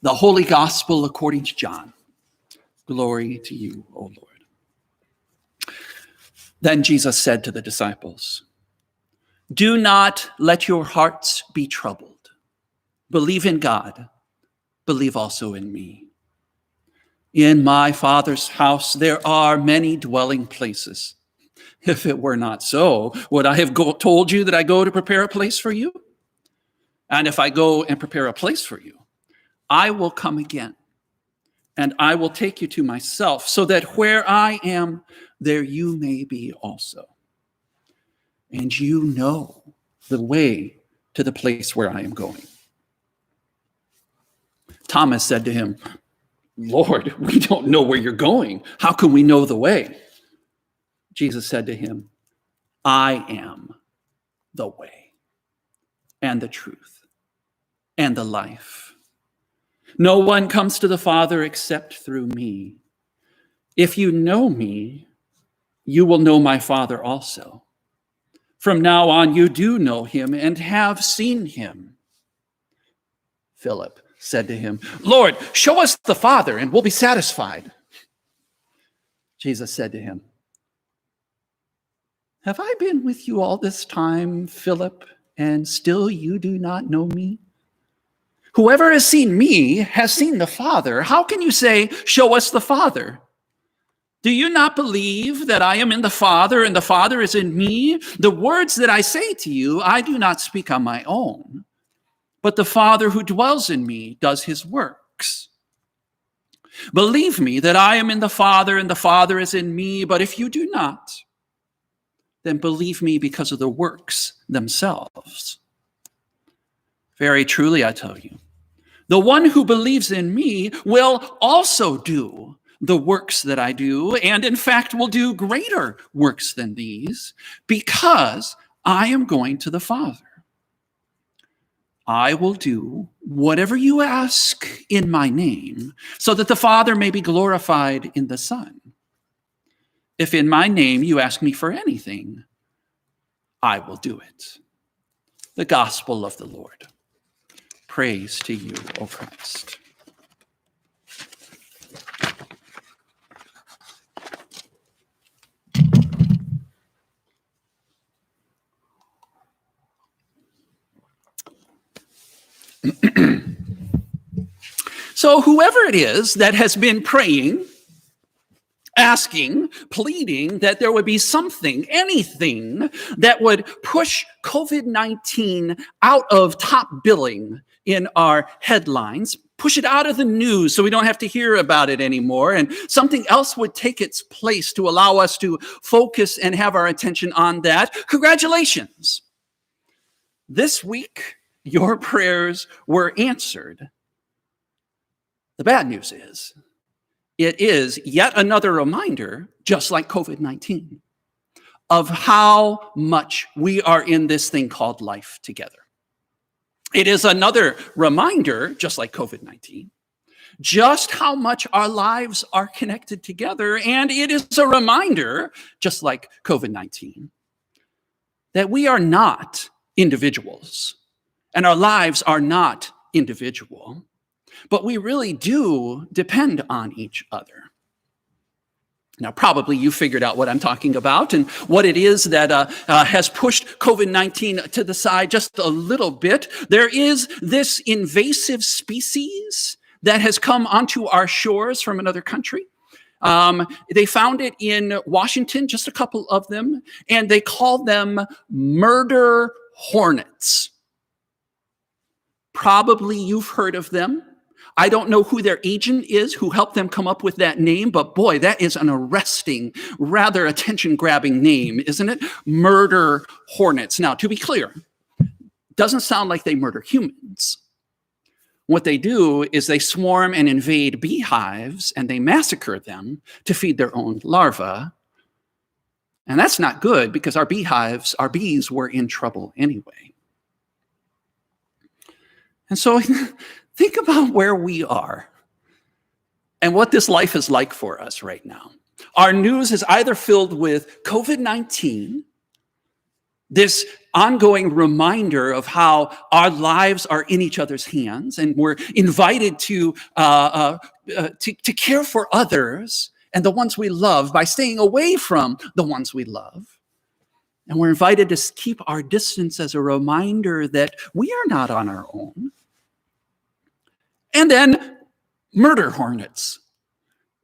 The Holy Gospel according to John. Glory to you, O Lord. Then Jesus said to the disciples, "Do not let your hearts be troubled. Believe in God. Believe also in me. In my Father's house there are many dwelling places. If it were not so, would I have told you that I go to prepare a place for you? And if I go and prepare a place for you, I will come again, and I will take you to myself, so that where I am, there you may be also. And you know the way to the place where I am going." Thomas said to him, "Lord, we don't know where you're going. How can we know the way?" Jesus said to him, "I am the way and the truth and the life. No one comes to the Father except through me. If you know me, you will know my Father also. From now on, you do know him and have seen him." Philip said to him, "Lord, show us the Father, and we'll be satisfied." Jesus said to him, "Have I been with you all this time, Philip, and still you do not know me? Whoever has seen me has seen the Father. How can you say, 'Show us the Father'? Do you not believe that I am in the Father and the Father is in me? The words that I say to you, I do not speak on my own, but the Father who dwells in me does his works. Believe me that I am in the Father and the Father is in me, but if you do not, then believe me because of the works themselves. Very truly, I tell you, the one who believes in me will also do the works that I do, and in fact will do greater works than these, because I am going to the Father. I will do whatever you ask in my name, so that the Father may be glorified in the Son. If in my name you ask me for anything, I will do it." The Gospel of the Lord. Praise to you, O Christ. So whoever it is that has been praying, asking, pleading that there would be something, anything that would push COVID-19 out of top billing in our headlines, push it out of the news so we don't have to hear about it anymore, and something else would take its place to allow us to focus and have our attention on that. Congratulations. This week, your prayers were answered. The bad news is, it is yet another reminder, just like COVID-19, of how much we are in this thing called life together. It is another reminder, just like COVID-19, just how much our lives are connected together. And it is a reminder, just like COVID-19, that we are not individuals and our lives are not individual, but we really do depend on each other. Now, probably you figured out what I'm talking about and what it is that has pushed COVID-19 to the side just a little bit. There is this invasive species that has come onto our shores from another country. They found it in Washington, just a couple of them, and they call them murder hornets. Probably you've heard of them. I don't know who their agent is who helped them come up with that name, but boy, that is an arresting, rather attention-grabbing name, isn't it? Murder hornets. Now, to be clear, doesn't sound like they murder humans. What they do is they swarm and invade beehives and they massacre them to feed their own larvae. And that's not good because our bees were in trouble anyway. And so think about where we are and what this life is like for us right now. Our news is either filled with COVID-19, this ongoing reminder of how our lives are in each other's hands, and we're invited to care for others and the ones we love by staying away from the ones we love. And we're invited to keep our distance as a reminder that we are not on our own. And then murder hornets,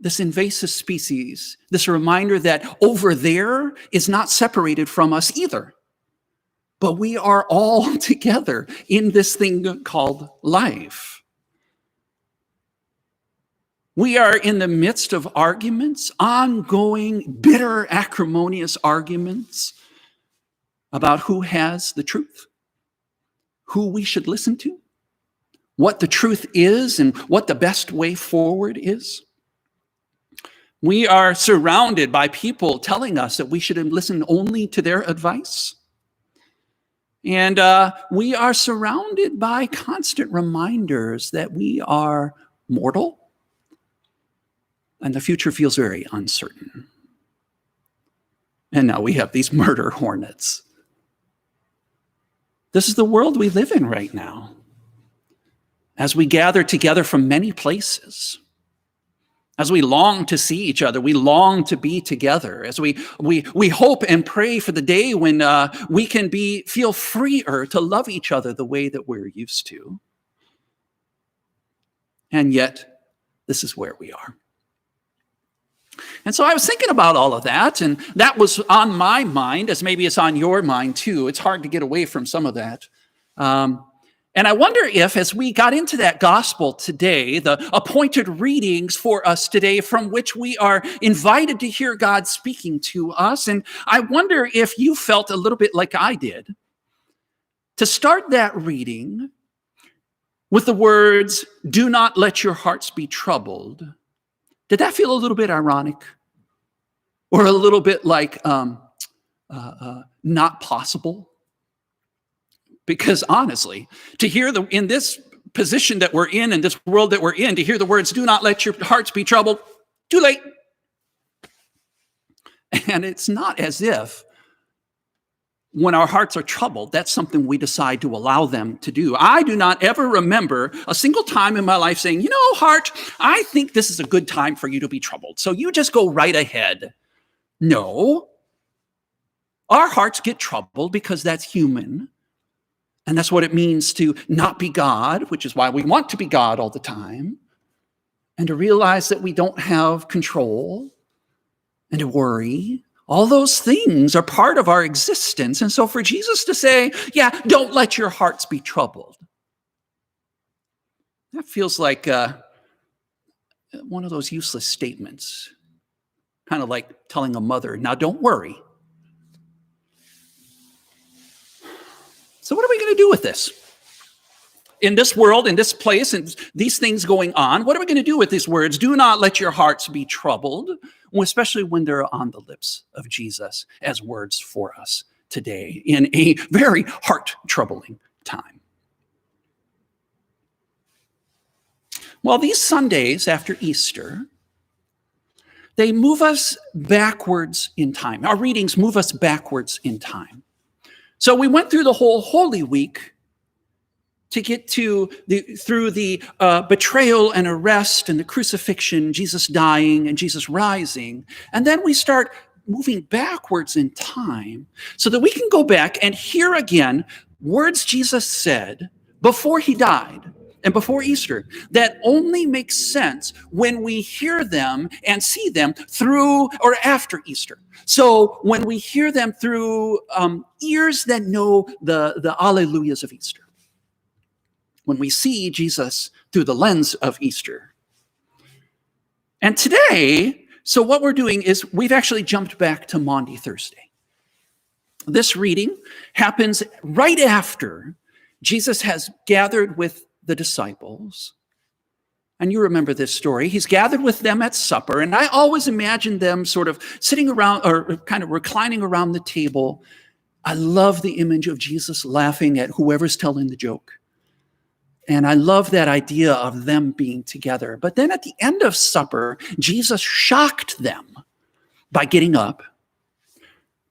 this invasive species, this reminder that over there is not separated from us either. But we are all together in this thing called life. We are in the midst of arguments, ongoing, bitter, acrimonious arguments about who has the truth, who we should listen to, what the truth is, and what the best way forward is. We are surrounded by people telling us that we should listen only to their advice. And we are surrounded by constant reminders that we are mortal, and the future feels very uncertain. And now we have these murder hornets. This is the world we live in right now. As we gather together from many places, as we long to see each other, we long to be together, as we hope and pray for the day when we can feel freer to love each other the way that we're used to. And yet, this is where we are. And so I was thinking about all of that, and that was on my mind, as maybe it's on your mind too. It's hard to get away from some of that. And I wonder if, as we got into that gospel today, the appointed readings for us today from which we are invited to hear God speaking to us, and I wonder if you felt a little bit like I did, to start that reading with the words, "Do not let your hearts be troubled." Did that feel a little bit ironic? Or a little bit like not possible? Because honestly, to hear in this position that we're in this world that we're in, to hear the words, "Do not let your hearts be troubled," too late. And it's not as if when our hearts are troubled, that's something we decide to allow them to do. I do not ever remember a single time in my life saying, "You know, heart, I think this is a good time for you to be troubled, so you just go right ahead." No. Our hearts get troubled because that's human. And that's what it means to not be God, which is why we want to be God all the time, and to realize that we don't have control, and to worry. All those things are part of our existence. And so for Jesus to say, yeah, don't let your hearts be troubled, that feels like one of those useless statements, kind of like telling a mother, "Now don't worry." So what are we going to do with this? In this world, in this place, and these things going on, what are we going to do with these words? Do not let your hearts be troubled, especially when they're on the lips of Jesus as words for us today in a very heart-troubling time. Well, these Sundays after Easter, they move us backwards in time. Our readings move us backwards in time. So we went through the whole Holy Week to get through the betrayal and arrest and the crucifixion, Jesus dying and Jesus rising. And then we start moving backwards in time so that we can go back and hear again words Jesus said before he died and before Easter that only make sense when we hear them and see them through or after Easter. So when we hear them through ears that know the alleluias of Easter. When we see Jesus through the lens of Easter. And today, so what we're doing is we've actually jumped back to Maundy Thursday. This reading happens right after Jesus has gathered with the disciples. And you remember this story. He's gathered with them at supper, and I always imagine them sort of sitting around or kind of reclining around the table. I love the image of Jesus laughing at whoever's telling the joke. And I love that idea of them being together. But then at the end of supper, Jesus shocked them by getting up,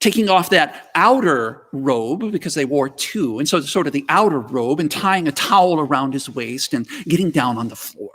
taking off that outer robe, because they wore two, and so sort of the outer robe, and tying a towel around his waist and getting down on the floor,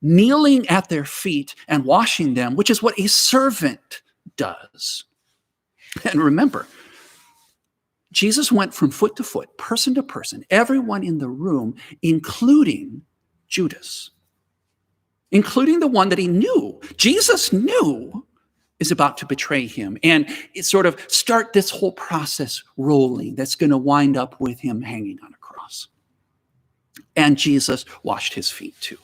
kneeling at their feet and washing them, which is what a servant does. And remember, Jesus went from foot to foot, person to person, everyone in the room, including Judas, including the one that he knew, Jesus knew, is about to betray him and sort of start this whole process rolling that's going to wind up with him hanging on a cross. And Jesus washed his feet too.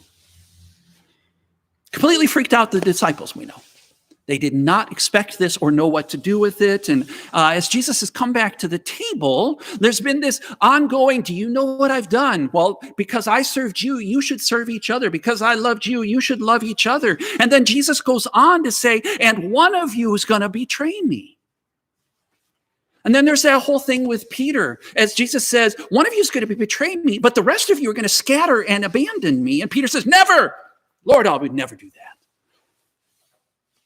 Completely freaked out the disciples, we know. They did not expect this or know what to do with it. And as Jesus has come back to the table, there's been this ongoing, do you know what I've done? Well, because I served you, you should serve each other. Because I loved you, you should love each other. And then Jesus goes on to say, and one of you is going to betray me. And then there's that whole thing with Peter, as Jesus says, one of you is going to betray me, but the rest of you are going to scatter and abandon me. And Peter says, never, Lord, I would never do that.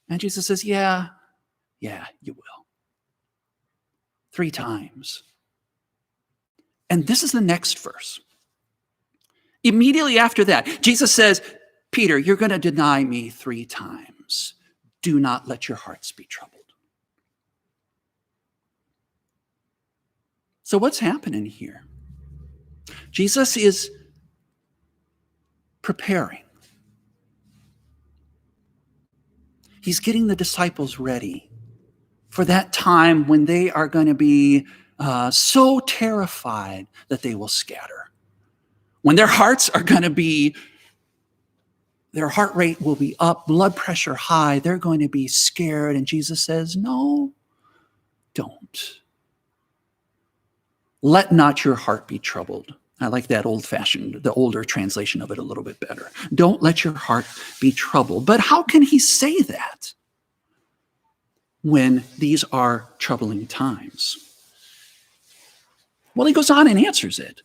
And Jesus says, yeah, you will. 3 times. And this is the next verse. Immediately after that, Jesus says, Peter, you're going to deny me 3 times. Do not let your hearts be troubled. So what's happening here? Jesus is preparing. He's getting the disciples ready for that time when they are going to be so terrified that they will scatter. When their hearts are going to be, their heart rate will be up, blood pressure high, they're going to be scared. And Jesus says, no, don't. Let not your heart be troubled. I like that old-fashioned, the older translation of it a little bit better. Don't let your heart be troubled. But how can he say that when these are troubling times? Well, he goes on and answers it.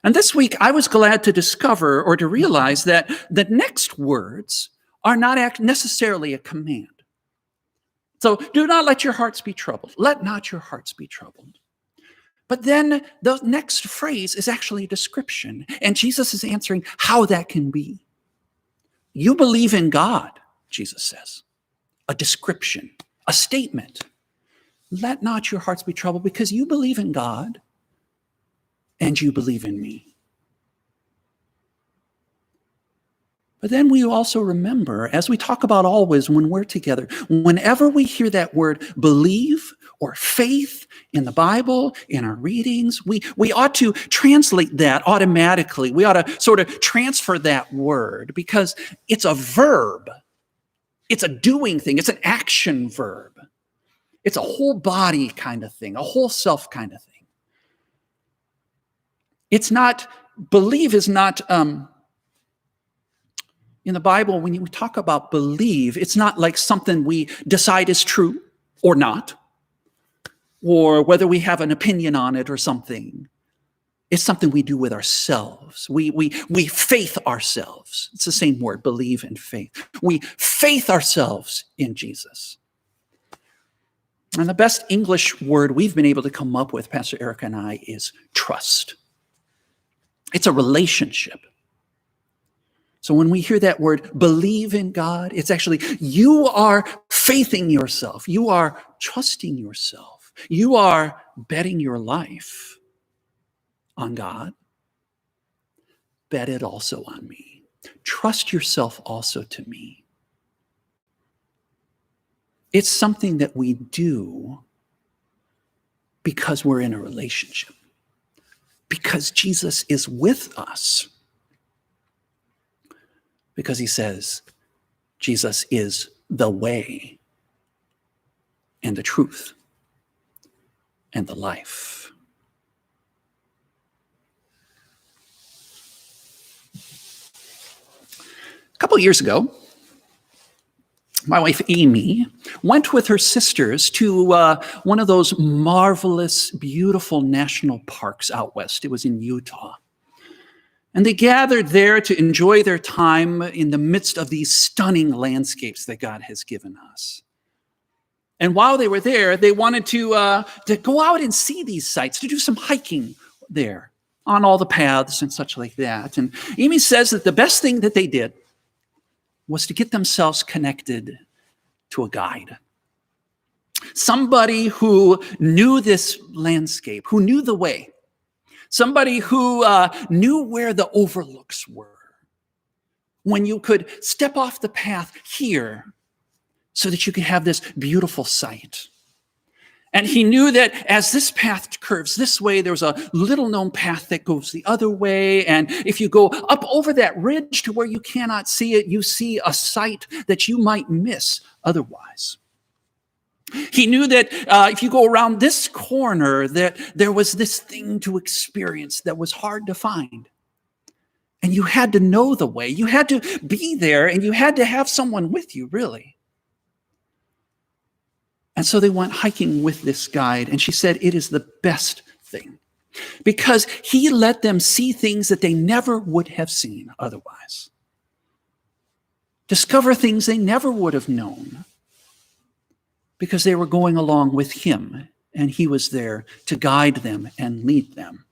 And this week, I was glad to discover or to realize that the next words are not necessarily a command. So, do not let your hearts be troubled. Let not your hearts be troubled. But then the next phrase is actually a description, and Jesus is answering how that can be. You believe in God, Jesus says. A description, a statement. Let not your hearts be troubled because you believe in God and you believe in me. But then we also remember, as we talk about always when we're together, whenever we hear that word believe or faith in the Bible, in our readings, we ought to translate that automatically. We ought to sort of transfer that word because it's a verb. It's a doing thing. It's an action verb. It's a whole body kind of thing, a whole self kind of thing. It's not, believe is not, in the Bible, when you talk about believe, it's not like something we decide is true or not, or whether we have an opinion on it or something. It's something we do with ourselves. We faith ourselves. It's the same word, believe and faith. We faith ourselves in Jesus. And the best English word we've been able to come up with, Pastor Erica and I, is trust. It's a relationship. So when we hear that word, believe in God, it's actually you are faithing yourself. You are trusting yourself. You are betting your life on God. Bet it also on me. Trust yourself also to me. It's something that we do because we're in a relationship. Because Jesus is with us. Because he says, Jesus is the way and the truth and the life. A couple of years ago, my wife Amy went with her sisters to one of those marvelous, beautiful national parks out west. It was in Utah. And they gathered there to enjoy their time in the midst of these stunning landscapes that God has given us. And while they were there, they wanted to go out and see these sites, to do some hiking there on all the paths and such like that. And Amy says that the best thing that they did was to get themselves connected to a guide. Somebody who knew this landscape, who knew the way. Somebody who knew where the overlooks were. When you could step off the path here so that you could have this beautiful sight. And he knew that as this path curves this way, there's a little known path that goes the other way. And if you go up over that ridge to where you cannot see it, you see a sight that you might miss otherwise. He knew that if you go around this corner, that there was this thing to experience that was hard to find. And you had to know the way. You had to be there, and you had to have someone with you, really. And so they went hiking with this guide, and she said it is the best thing because he let them see things that they never would have seen otherwise. Discover things they never would have known because they were going along with him, and he was there to guide them and lead them.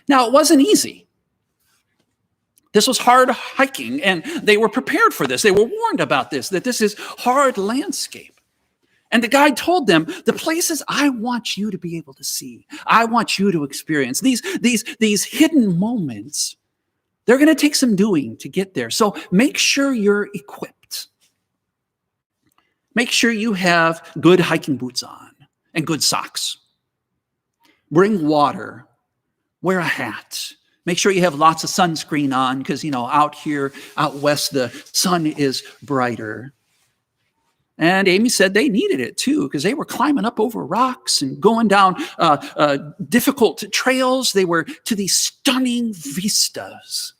Now, it wasn't easy. This was hard hiking, and they were prepared for this. They were warned about this, that this is hard landscape. And the guide told them, the places I want you to be able to see, I want you to experience, these hidden moments, they're going to take some doing to get there. So make sure you're equipped. Make sure you have good hiking boots on and good socks. Bring water. Wear a hat. Make sure you have lots of sunscreen on because, out here, out west, the sun is brighter. And Amy said they needed it too because they were climbing up over rocks and going down difficult trails. They were to these stunning vistas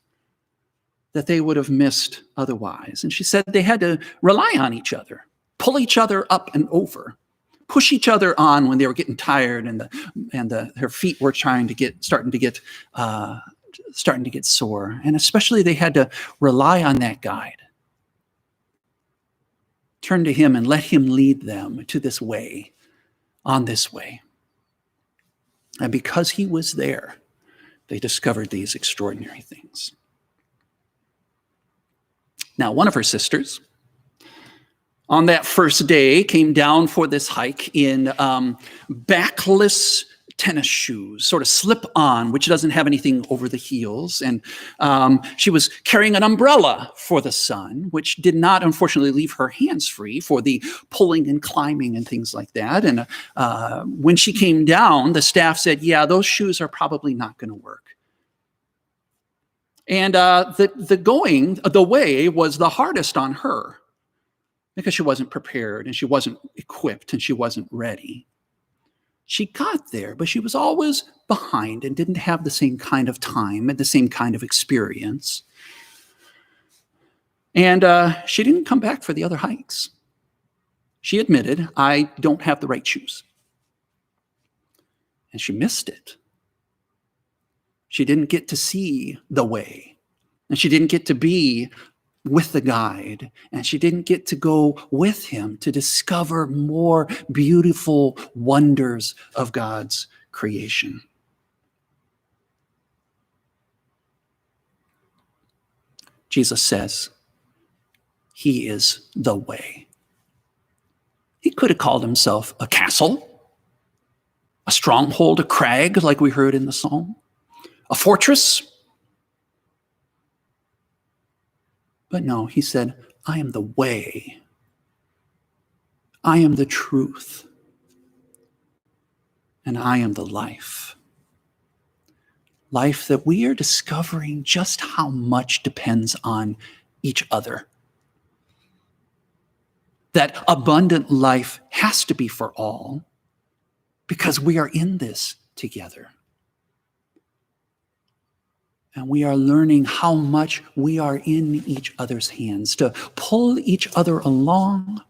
that they would have missed otherwise. And she said they had to rely on each other, pull each other up and over, push each other on when they were getting tired and her feet were starting to get sore. And especially they had to rely on that guide. Turn to him and let him lead them to this way, on this way. And because he was there, they discovered these extraordinary things. Now, one of her sisters, on that first day, came down for this hike in backless tennis shoes, sort of slip on, which doesn't have anything over the heels. And she was carrying an umbrella for the sun, which did not, unfortunately, leave her hands free for the pulling and climbing and things like that. And when she came down, the staff said, yeah, those shoes are probably not going to work. And the way was the hardest on her because she wasn't prepared and she wasn't equipped and she wasn't ready. She got there, but she was always behind and didn't have the same kind of time and the same kind of experience. And she didn't come back for the other hikes. She admitted, I don't have the right shoes. And she missed it. She didn't get to see the way. And she didn't get to be with the guide, and she didn't get to go with him to discover more beautiful wonders of God's creation. Jesus says, he is the way. He could have called himself a castle, a stronghold, a crag, like we heard in the psalm, a fortress. But no, he said, I am the way. I am the truth. And I am the life. Life that we are discovering just how much depends on each other. That abundant life has to be for all because we are in this together. And we are learning how much we are in each other's hands to pull each other along,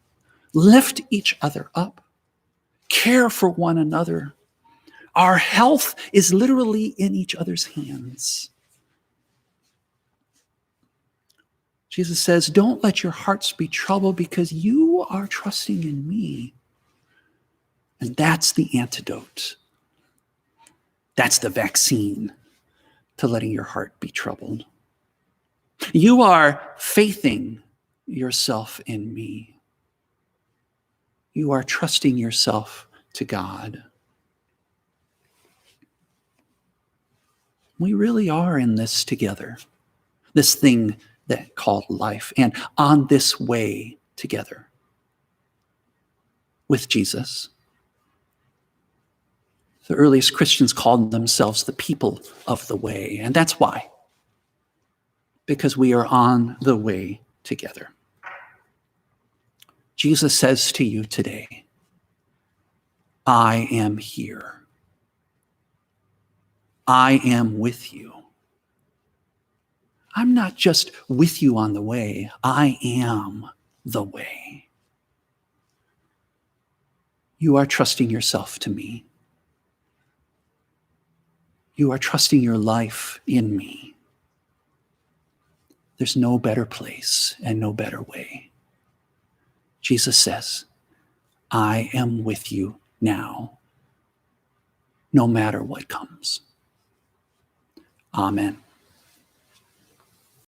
lift each other up, care for one another. Our health is literally in each other's hands. Jesus says, don't let your hearts be troubled because you are trusting in me. And that's the antidote. That's the vaccine to letting your heart be troubled. You are faithing yourself in me. You are trusting yourself to God. We really are in this together, this thing that called life, and on this way together with Jesus. The earliest Christians called themselves the people of the way, and that's why. Because we are on the way together. Jesus says to you today, I am here. I am with you. I'm not just with you on the way. I am the way. You are trusting yourself to me. You are trusting your life in me. There's no better place and no better way. Jesus says, I am with you now, no matter what comes. Amen.